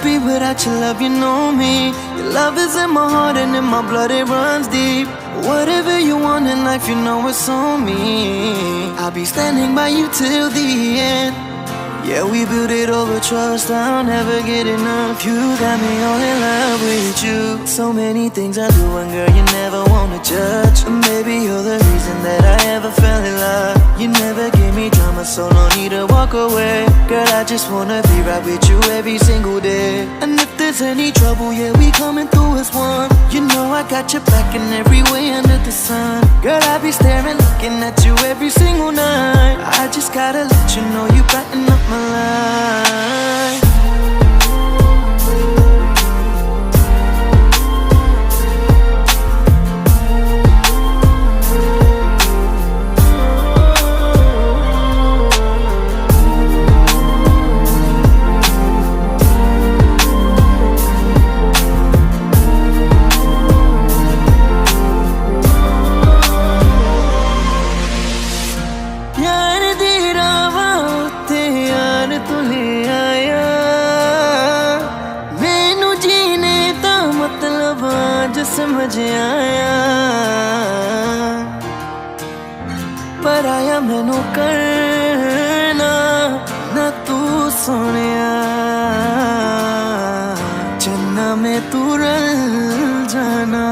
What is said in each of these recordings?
be without your love, you know me. Your love is in my heart and in my blood, it runs deep. Whatever you want in life, you know it's on me. I'll be standing by you till the end. Yeah, we built it over trust, I'll never get enough. You got me all in love with you. So many things I do, and girl, you never wanna judge. And maybe you're the reason that I ever fell in love. You never gave me drama, so no need to walk away. Girl, I just wanna be right with you every single day. And if there's any trouble, yeah, we coming through as one. You know I got your back in every way under the sun. Girl, I be staring, looking at you every single night. I just gotta let you know you brighten up my life. समझ आया पर आया मैनू करना ना तू सोनिया चन्ना में तू रल जाना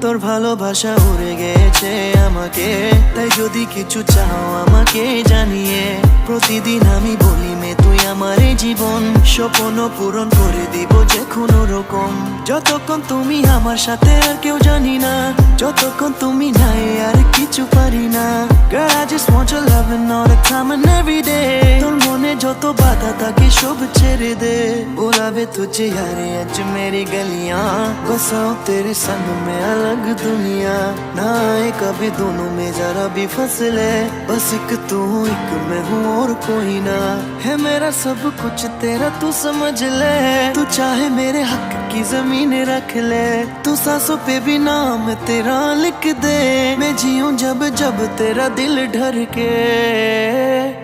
তোর ভালোবাসা উড়ে গেছে আমাকে তাই যদি কিছু চাও আমাকে জানিয়ে প্রতিদিন আমি বলি মে তুই আমার জীবন স্বপ্ন পূরণ করে দিব যে কোনো রকম যতক্ষণ তুমি আমার সাথে আর কেউ জানি না যতক্ষণ তুমি নাই আর কিছু পারি না Girl I just want your love and all the time and every day তোর মনে যত বাধা থাকে সব ছেড়ে দে बुलावे तुझे यारे आज मेरी गलियां बसाओ तेरे संग में अलग दुनिया ना आए कभी दोनों में जरा भी फसले बस एक तू एक मैं हूँ और कोई ना है मेरा सब कुछ तेरा तू समझ ले तू चाहे मेरे हक की जमीन रख ले तू सांसों पे भी नाम तेरा लिख दे मैं जीऊं जब जब तेरा दिल ढर के